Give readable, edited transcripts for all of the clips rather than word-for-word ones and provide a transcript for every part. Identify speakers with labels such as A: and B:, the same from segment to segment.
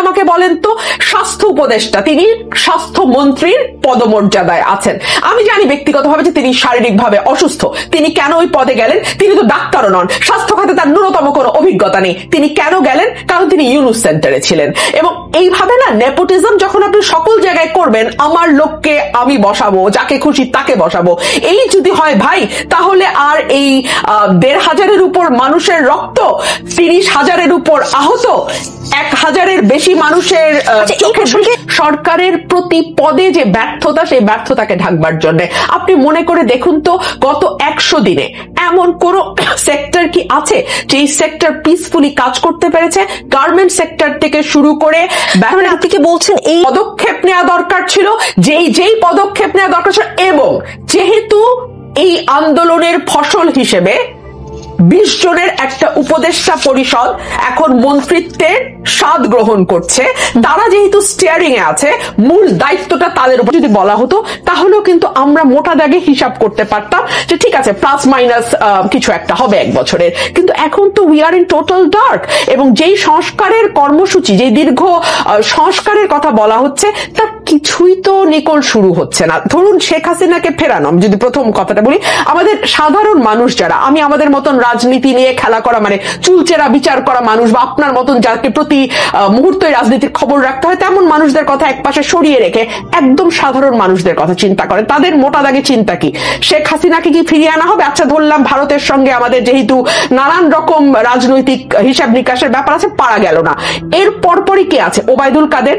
A: আমাকে বলেন তো, স্বাস্থ্য উপদেষ্টা, তিনি স্বাস্থ্যমন্ত্রীর পদমর্যাদায় আছেন। আমি জানি ব্যক্তিগতভাবে যে তিনি শারীরিকভাবে অসুস্থ, তিনি কেন ওই পদে গেলেন? তিনি তো ডাক্তারও নন, স্বাস্থ্য খাতে তার ন্যূনতম কোনো অভিজ্ঞতা নেই। তিনি কেন গেলেন? কারণ তিনি ইউনুস সেন্টারে ছিলেন। এবং এইভাবে না, নেপোটিজম যখন আপনি সকল জায়গায় করবেন, আমার লোককে আমি বসাবো, যাকে খুশি তাকে বসাবো, এই যদি হয় ভাই, তাহলে আর এই ১,৫০০-এর উপর মানুষের রক্ত, ৩০,০০০-এর উপর আহত, ১,০০০-এর বেশি মানুষের সরকারের প্রতি পদে যে ব্যর্থতা, সেই ব্যর্থতাকে ঢাকবার জন্য আপনি মনে করে দেখুন তো, গত ১০০ দিনে এমন কোন সেক্টর কি আছে যে সেক্টর পিসফুলি কাজ করতে পেরেছে? গার্মেন্ট সেক্টর থেকে শুরু করে,
B: আপনি কি বলছেন এই
A: পদক্ষেপ নেওয়া দরকার ছিল, যেই পদক্ষেপ নেওয়া দরকার ছিল। এবং যেহেতু এই আন্দোলনের ফসল হিসেবে ২০ জনের একটা উপদেষ্টা পরিষদ এখন মন্ত্রিত্বের স্বাদ গ্রহণ করছে, তারা যেহেতু স্টিয়ারিং এ আছে, মূল দায়িত্বটা তাদের উপর যদি বলা হতো, তাহলেও কিন্তু আমরা মোটা দাগে হিসাব করতে পারতাম যে ঠিক আছে, প্লাস মাইনাস কিছু একটা হবে ১ বছরের। কিন্তু এখন তো we are in total dark. এবং যেই সংস্কারের কর্মসূচি, যেই দীর্ঘ সংস্কারের কথা বলা হচ্ছে, তার কিছুই তো নিকল শুরু হচ্ছে না। ধরুন শেখ হাসিনাকে ফেরানো, আমি যদি প্রথম কথাটা বলি, আমাদের সাধারণ মানুষ যারা, আমি আমাদের মতন রাজনীতি নিয়ে খেলা করা, মানে চুলচেরা বিচার করা মানুষ, বা আপনার মতন যাকে প্রতি মুহূর্তে রাজনীতির খবর রাখতে হয়, তেমন মানুষদের কথা একপাশে সরিয়ে রেখে একদম সাধারণ মানুষদের কথা চিন্তা করে। তাদের মোটা দাগে চিন্তা কি? শেখ হাসিনাকে কি ফিরিয়ে আনা হবে? আচ্ছা, ধরলাম ভারতের সঙ্গে আমাদের যেহেতু নানান রকম রাজনৈতিক হিসাব নিকাশের ব্যাপার আছে, পারা গেল না। এর পরপরই কে আছে? ওবায়দুল কাদের।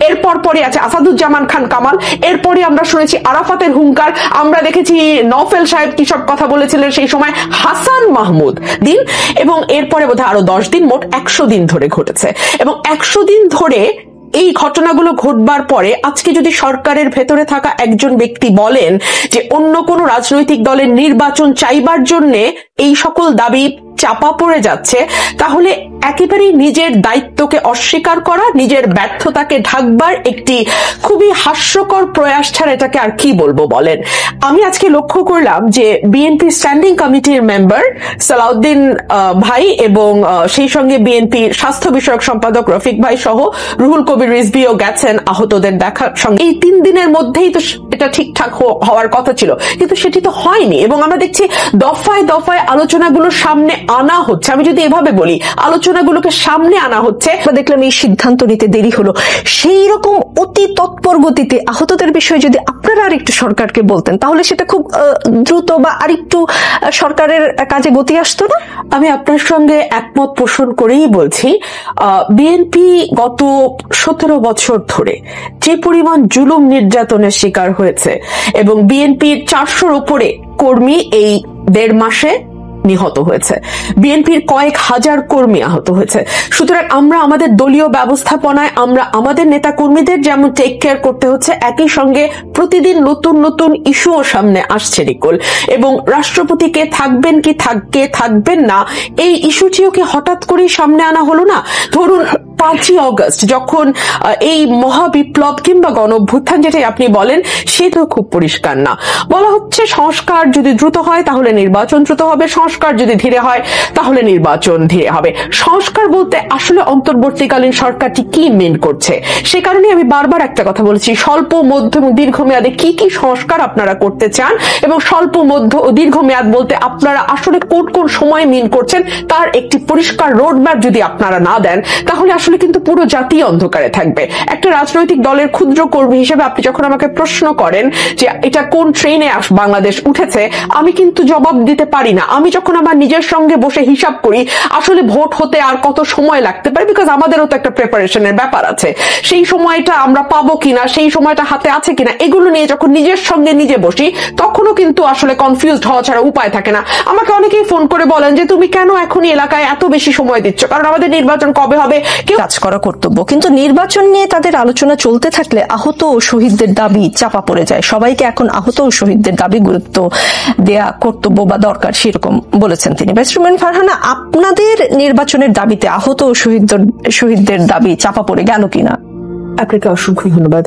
A: এর পরপরই আছে আসাদুজ্জামান খান কামাল। এরপরই আমরা শুনেছি আরাফাতের হুঙ্কার। আমরা দেখেছি নওফেল সাহেব কি সব কথা বলেছিলেন সেই সময়, হাসান মাহমুদ দিন। এবং এরপরে বোধহয় আরো 10 দিন, মোট 100 দিন ধরে ঘটেছে। এবং 100 দিন ধরে এই ঘটনাগুলো ঘটবার পরে আজকে যদি সরকারের ভেতরে থাকা একজন ব্যক্তি বলেন যে অন্য কোন রাজনৈতিক দলের নির্বাচন চাইবার জন্য এই সকল দাবি চাপা পড়ে যাচ্ছে, তাহলে একেবারেই নিজের দায়িত্বকে অস্বীকার করা, নিজের ব্যর্থতাকে ঢাকবার একটি খুবই হাস্যকর প্রয়াস ছাড়া এটাকে আর কি বলবো বলেন। আমি আজকে লক্ষ্য করলাম যে বিএনপি স্ট্যান্ডিং কমিটির মেম্বার সালাউদ্দিন ভাই এবং সেই সঙ্গে বিএনপি স্বাস্থ্য বিষয়ক সম্পাদক রফিক ভাই সহ রুহুল কবির রিজভিও গেছেন আহতদের দেখার সঙ্গে। এই 3 দিনের মধ্যেই তো এটা ঠিকঠাক হওয়ার কথা ছিল, কিন্তু সেটি তো হয়নি। এবং আমরা দেখছি দফায় দফায় আলোচনাগুলো সামনে আনা হচ্ছে। আমি যদি এভাবে বলি, আলোচনাগুলোকে সামনে আনা হচ্ছে।
B: দেখলাম এই সিদ্ধান্ত নিতে দেরি হলো, সেই রকম অতি তৎপর গতিতে আহতদের বিষয়ে যদি আপনারা আরেকটু সরকারকে বলতেন, তাহলে সেটা খুব দ্রুত বা আরেকটু সরকারের কাজে গতি আসতো না?
A: আমি আপনার সঙ্গে একমত পোষণ করেই বলছি, বিএনপি গত 17 বছর ধরে যে পরিমাণ জুলুম নির্যাতনের শিকার হয়েছে, এবং বিএনপির 400-র উপরে কর্মী এই 1.5 মাসে নিহত হয়েছে, বিএনপির কয়েক হাজার কর্মী আহত হয়েছে। সুতরাং আমরা আমাদের দলীয় ব্যবস্থাপনায় আমরা আমাদের নেতা কর্মীদের যেমন টেক কেয়ার করতে হচ্ছে, একই সঙ্গে প্রতিদিন নতুন নতুন ইস্যুও সামনে আসছে নিকোল। এবং রাষ্ট্রপতিকে থাকবেন কি থাকবেন না, এই ইস্যুটিও কি হঠাৎ করেই সামনে আনা হলো না? ধরুন 5ই অগস্ট যখন এই মহাবিপ্লব কিংবা গণঅভ্যুত্থান, যেটাই আপনি বলেন, সেটা খুব পরিষ্কার না। বলা হচ্ছে সংস্কার যদি দ্রুত হয় তাহলে নির্বাচন দ্রুত হবে, সংস্কার যদি ধীরে হয় তাহলে নির্বাচন ধীরে হবে। সংস্কার বলতে আসলে অন্তর্বর্তীকালীন সরকারটি কি মেন করছে? সে কারণে আমি বারবার একটা কথা বলেছি, স্বল্প, মধ্য এবং দীর্ঘমেয়াদে কি কি সংস্কার আপনারা করতে চান, এবং স্বল্প, মধ্য ও দীর্ঘমেয়াদ বলতে আপনারা আসলে কোন কোন সময় মিন করছেন, তার একটি পরিষ্কার রোডম্যাপ যদি আপনারা না দেন, তাহলে আসলে কিন্তু পুরো জাতি অন্ধকারে থাকবে। একটা রাজনৈতিক দলের ক্ষুদ্র কর্মী হিসেবে আপনি যখন আমাকে প্রশ্ন করেন যে এটা কোন ট্রেনে বাংলাদেশ উঠেছে, আমি কিন্তু জবাব দিতে পারি না। আমি যখন আমার নিজের সঙ্গে বসে হিসাব করি আসলে ভোট হতে আর কত সময় লাগতে পারে, বিকজ আমাদেরও তো একটা প্রিপারেশনের ব্যাপার আছে, সেই সময়টা আমরা পাবো কিনা, সেই সময়টা হাতে আছে কিনা, এগুলো নিয়ে যখন নিজের সঙ্গে নিজে বসি, তখনও কিন্তু আসলে কনফিউজড হওয়া ছাড়া উপায় থাকে না। আমাকে অনেকেই ফোন করে বলেন যে তুমি কেন এখনই এলাকায় এত বেশি সময় দিচ্ছ, কারণ আমাদের নির্বাচন কবে হবে,
B: কাজ করা কর্তব্য। কিন্তু নির্বাচন নিয়ে তাদের আলোচনা চলতে থাকলে আহত ও শহীদদের দাবি চাপা পড়ে যায়। সবাইকে এখন আহত ও শহীদদের দাবি গুরুত্ব দেয়া কর্তব্য বা দরকার, সেরকম বলেছেন তিনি। ব্যারিস্টার ফারহানা, আপনাদের নির্বাচনের দাবিতে আহত ও শহীদদের দাবি চাপা পড়ে গেল কিনা?
A: আপনাকে অসংখ্য ধন্যবাদ।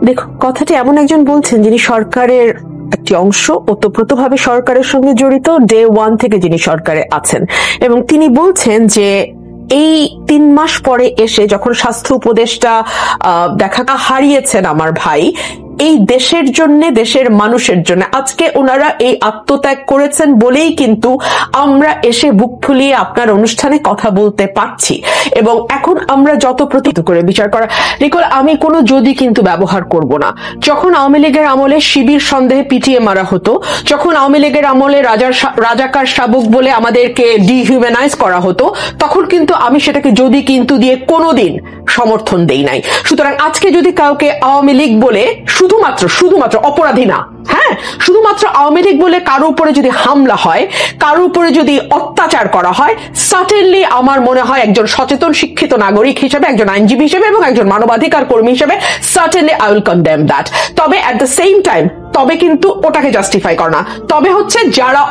A: দেখো, কথাটি এমন একজন বলছেন যিনি সরকারের একটি অংশ, ওতপ্রোতভাবে সরকারের সঙ্গে জড়িত, ডে 1 থেকে যিনি সরকারে আছেন, এবং তিনি বলছেন যে এই 3 মাস পরে এসে যখন স্বাস্থ্য উপদেষ্টা দেখা হারিয়েছেন আমার ভাই, এই দেশের জন্য, দেশের মানুষের জন্য আজকে ওনারা এই আত্মত্যাগ করেছেন বলেই কিন্তু আমরা এসে বুক ফুলিয়ে আপনার অনুষ্ঠানে কথা বলতে পারছি। এবং এখন আমরা যত প্রতি করে বিচার করা, নিকোল আমি কোনো যদি কিন্তু ব্যবহার করব না। যখন আওয়ামী লীগের আমলে শিবির সন্দেহে পিটিয়ে মারা হতো, যখন আওয়ামী লীগের আমলে রাজাকার শাবক বলে আমাদেরকে ডিহিউম্যানাইজ করা হতো, তখন কিন্তু আমি সেটাকে যদি কিন্তু দিয়ে কোনোদিন সমর্থন দেই নাই। সুতরাং আজকে যদি কাউকে আওয়ামী লীগ বলে শুধুমাত্র অপরাধী না, হ্যাঁ, শুধুমাত্র আওয়ামী লীগ বলে কারো উপরে যদি হামলা হয়, কারো উপরে যদি অত্যাচার করা হয়, সার্টেনলি আমার মনে হয় একজন সচেতন শিক্ষিত নাগরিক হিসেবে, একজন আইনজীবী হিসেবে এবং একজন মানবাধিকার কর্মী হিসেবে certainly I will condemn that. তবে অ্যাট দ্য সেম টাইম তবে কিন্তু ওটাকে জাস্টিফাই করা না। তবে হচ্ছে যারা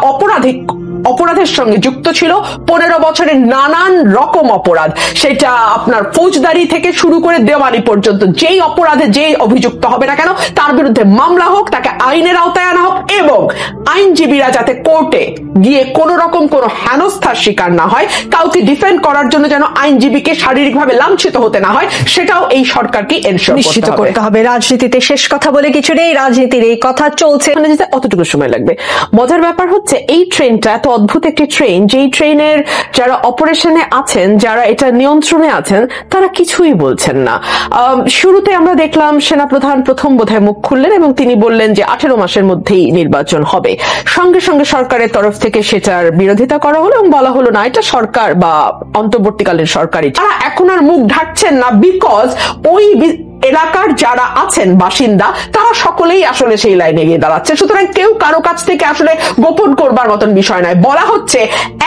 A: অপরাধের সঙ্গে যুক্ত ছিল, 15 বছরের নানান রকম অপরাধ, সেটা আপনার ফৌজদারি থেকে শুরু করে দেওয়ানি পর্যন্ত, যেই অপরাধে যেই অভিযুক্ত হবে না কেন তার বিরুদ্ধে মামলা হোক, তাকে আইনের আওতায় আনা হোক, এবং আইনজীবীরা যাতে কোর্টে গিয়ে কোন রকম কোন হেনস্থার শিকার না হয়, কাউকে ডিফেন্ড করার জন্য যেন আইনজীবীকে শারীরিকভাবে লাঞ্ছিত হতে না হয়, সেটাও এই সরকারকে এনশিওর
B: করতে হবে। রাজনীতিতে শেষ কথা বলে কিছু নেই, রাজনীতির এই কথা চলছে,
A: অতটুকু সময় লাগবে। মজার ব্যাপার হচ্ছে এই ট্রেনটা এত অদ্ভুত একটি ট্রেন, যেই ট্রেনের যারা অপারেশনে আছেন, যারা এটা নিয়ন্ত্রণে আছেন, তারা কিছুই বলছেন না। শুরুতে আমরা দেখলাম সেনাপ্রধান প্রথম বোধহয় মুখ খুললেন এবং তিনি বললেন যে 18 মাসের মধ্যেই নির্বাচন হবে। সঙ্গে সঙ্গে সরকারের তরফ থেকে সেটার বিরোধিতা করা হলো এবং বলা হলো না, এটা সরকার বা অন্তর্বর্তীকালীন সরকারই। তারা এখন আর মুখ ঢাকছেন না, বিকজ ওই এলাকার যারা আছেন বাসিন্দা তারা সকলেই আসলে সেই লাইনে গিয়ে দাঁড়াচ্ছে। সুতরাং কেউ কারো কাছ থেকে আসলে গোপন করবার মতন বিষয় নয়। বলা হচ্ছে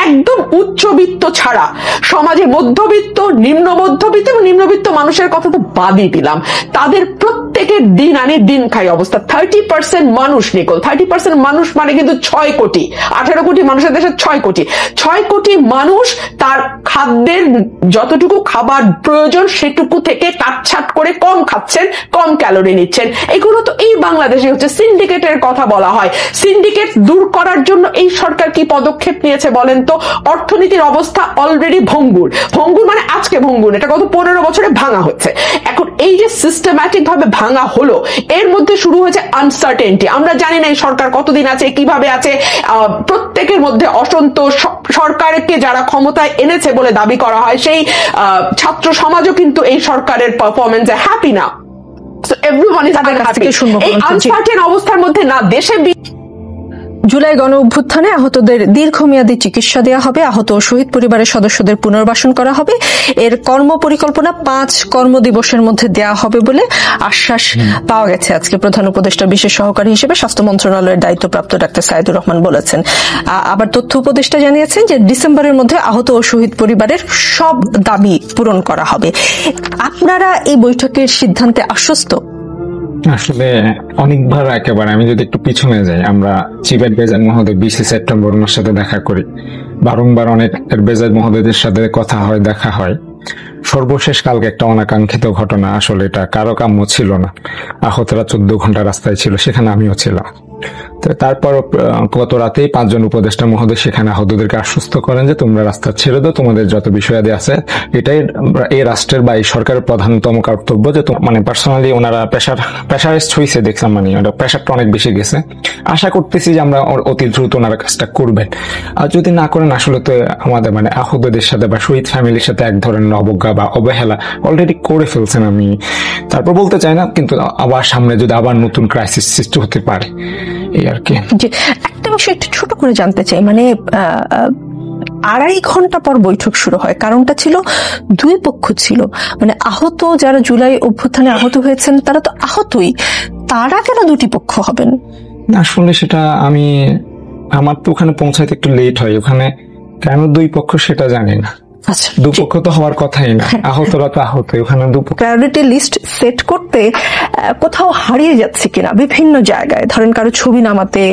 A: একদম উচ্চবিত্ত ছাড়া সমাজে মধ্যবিত্ত, নিম্ন মধ্যবিত্ত এবং নিম্নবিত্ত মানুষের কথা তো বাদই দিলাম, তাদের প্রত্যেকের দিন আনি দিন খাই অবস্থা। 30% মানুষ, নিকোল, 30% মানুষ মানে কিন্তু 6 কোটি, 18 কোটি মানুষের দেশে 6 কোটি মানুষ তার খাদ্যের যতটুকু খাবার প্রয়োজন সেটুকু থেকে কাটছাট করে কম খাচ্ছেন, কম ক্যালোরি নিচ্ছেন। এগুলো তো এই বাংলাদেশে হচ্ছে। সিন্ডিকেটের কথা বলা হয়, সিন্ডিকেট দূর করার জন্য এই সরকার কি পদক্ষেপ নিয়েছে বলেন তো? অর্থনীতির অবস্থা অলরেডি ভঙ্গুর মানে আজকে ভঙ্গুর, এটা গত 15 বছরে ভাঙা হচ্ছে। এখন এই যে সিস্টেম্যাটিক ভাবে ভাঙা হলো, এর মধ্যে শুরু হয়েছে আনসার্টেনটি। আমরা জানি না এই সরকার কতদিন আছে, কিভাবে আছে, প্রত্যেকের মধ্যে অসন্তোষ। সরকারকে যারা ক্ষমতায় এনেছে বলে দাবি করা হয়, সেই ছাত্র সমাজও কিন্তু এই সরকারের পারফরমেন্সে হ্যাপি না। So everyone is unhappy. এই আনসার্টেন অবস্থার মধ্যে না দেশে
B: জুলাই গণ অভ্যুত্থানে আহতদের দীর্ঘমেয়াদী চিকিৎসা দেওয়া হবে, আহত ও শহীদ পরিবারের সদস্যদের পুনর্বাসন করা হবে। এর কর্ম পরিকল্পনা 5 কর্মদিবসের মধ্যে দেওয়া হবে বলে আশ্বাস পাওয়া গেছে। আজকে প্রধান উপদেষ্টা বিশেষ সহকারী হিসেবে স্বাস্থ্য মন্ত্রণালয়ের দায়িত্বপ্রাপ্ত ডাক্তার সাইদুর রহমান বলেছেন। আবার তথ্য উপদেষ্টা জানিয়েছেন যে ডিসেম্বরের মধ্যে আহত ও শহীদ পরিবারের সব দাবি পূরণ করা হবে। আপনারা এই বৈঠকের সিদ্ধান্তে আশ্বস্ত?
C: আসলে অনেকবার একেবারে আমি যদি একটু পিছনে যাই, আমরা চিফ অ্যাডভাইজার মহোদয় 20 সেপ্টেম্বর ওনার সাথে দেখা করি, বারংবার অনেক অ্যাডভাইজার মহোদয়দের সাথে কথা হয়, দেখা হয়। সর্বশেষ কালকে একটা অনাকাঙ্ক্ষিত ঘটনা, আসলে এটা কারো কাম্য ছিল না। আহতরা 14 ঘন্টা রাস্তায় ছিল, সেখানে আমিও ছিলাম। তো তারপর গত রাতেই 5 জন উপদেষ্টা মহোদয় সেখানে আহতদেরকে আশ্বস্ত করেন যে তোমরা রাস্তা ছেড়ে দাও, তোমাদের যত বিষয়াদি আছে, এটাই এই রাষ্ট্রের বা এই সরকারের প্রধানতম কর্তব্য। যে মানে পার্সোনালি ওনারা প্রেশারাইজড হয়েছে দেখলাম, মানে ওটা প্রেশারটা অনেক বেশি গেছে। আশা করতেছি যে আমরা অতি দ্রুত ওনারা কাজটা করবেন। আর যদি না করেন, আসলে তো আমাদের মানে আহতদের সাথে বা শহীদ ফ্যামিলির সাথে এক ধরনের অবজ্ঞা বা অবহেলা অলরেডি করে ফেলছেন। আমি তারপর বলতে চাই না, কিন্তু আবার সামনে যদি আবার নতুন ক্রাইসিস সৃষ্টি হতে পারে, এই আর কি।
B: একটা বিষয় একটু ছোট করে জানতে চাই, মানে 2.5 ঘন্টা পর বৈঠক শুরু হয়, কারণটা ছিল 2 পক্ষ ছিল, মানে আহত যারা জুলাই অভ্যুত্থানে আহত হয়েছেন তারা তো আহতই, তারা কেন 2টি পক্ষ হবেন?
C: আসলে সেটা আমার তো ওখানে পৌঁছাইতে একটু লেট হয়, ওখানে কেন 2 পক্ষ সেটা জানি না।
B: আচ্ছা,
C: 2 পক্ষ তো হওয়ার কথাই না, আহতরা তো আহত, ওখানে 2 পক্ষ।
B: প্রায়োরিটি লিস্ট সেট করতে কোথাও হারিয়ে যাচ্ছে কিনা বিভিন্ন জায়গায়, ধরেন কারো ছবি নামাতে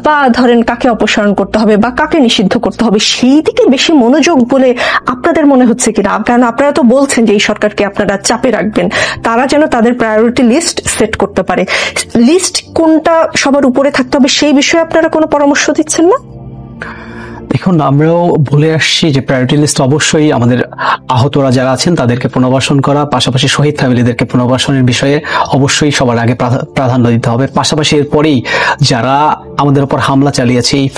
B: বা ধরেন কাকে অপসারণ করতে হবে বা কাকে নিষিদ্ধ করতে হবে, সেই দিকে বেশি মনোযোগ বলে আপনাদের মনে হচ্ছে কিনা? কারণ আপনারা তো বলছেন যে এই সরকারকে আপনারা চাপে রাখবেন, তারা যেন তাদের প্রায়োরিটি লিস্ট সেট করতে পারে। লিস্ট কোনটা সবার উপরে থাকতে হবে সেই বিষয়ে আপনারা কোনো পরামর্শ দিচ্ছেন না?
D: দেখুন, আমরাও বলে আসছি যে প্রায়োরিটি লিস্ট অবশ্যই আমাদের আহতরা যারা আছেন তাদেরকে পুনর্বাসন করা, পাশাপাশি শহীদ ফ্যামিলিদেরকে পুনর্বাসনের বিষয়ে অবশ্যই সবার আগে প্রাধান্য দিতে হবে। পাশাপাশি এরপরেই যারা আমাদের উপর হামলা চালিয়েছে এই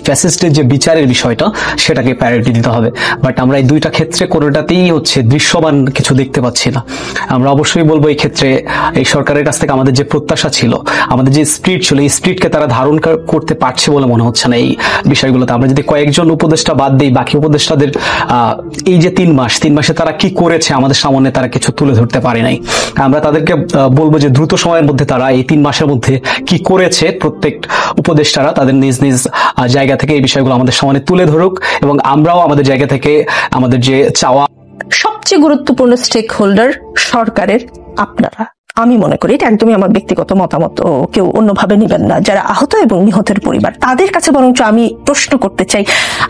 D: ফ্যাসিস্টের যে বিচারের বিষয়টা সেটাকে প্রায়োরিটি দিতে হবে। বাট আমরা এই দুইটা ক্ষেত্রে কোনোটাতেই হচ্ছে দৃশ্যমান কিছু দেখতে পাচ্ছি না। আমরা অবশ্যই বলবো এই ক্ষেত্রে এই সরকারের কাছ থেকে আমাদের যে প্রত্যাশা ছিল, আমাদের যে স্পিরিট ছিল, এই স্পিরিটকে তারা ধারণ করতে পারছে বলে মনে হচ্ছে না। এই বিষয়গুলোতে আমরা যদি কয়েকজন উপদেষ্টা বাদ দিই, বাকি উপদেষ্টাদের এই যে 3 মাসে তারা কি করেছে আমাদের সামনে তারা কিছু তুলে ধরতে পারে নাই। আমরা তাদেরকে বলবো যে দ্রুত সময়ের মধ্যে তারা এই 3 মাসের মধ্যে কি করেছে প্রত্যেক উপদেষ্টারা তাদের নিজ নিজ জায়গা থেকে এই বিষয়গুলো আমাদের সামনে তুলে ধরুক, এবং আমরাও আমাদের জায়গা থেকে আমাদের যে চাওয়া।
B: সবচেয়ে গুরুত্বপূর্ণ স্টেক হোল্ডার সরকারের আপনারা। আমি মনে করি এটা একদমই আমার ব্যক্তিগত মতামত, ও কেউ অন্যভাবে নেবেন না। যারা আহত এবং নিহতের পরিবার তাদের কাছে বরঞ্চ আমি প্রশ্ন করতে চাই,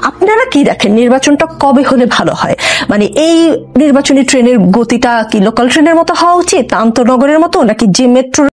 B: আপনারা কি দেখেন নির্বাচনটা কবে হলে ভালো হয়? মানে এই নির্বাচনী ট্রেনের গতিটা কি লোকাল ট্রেনের মতো হওয়া উচিত, আন্তনগরের মতো, নাকি যে মেট্রো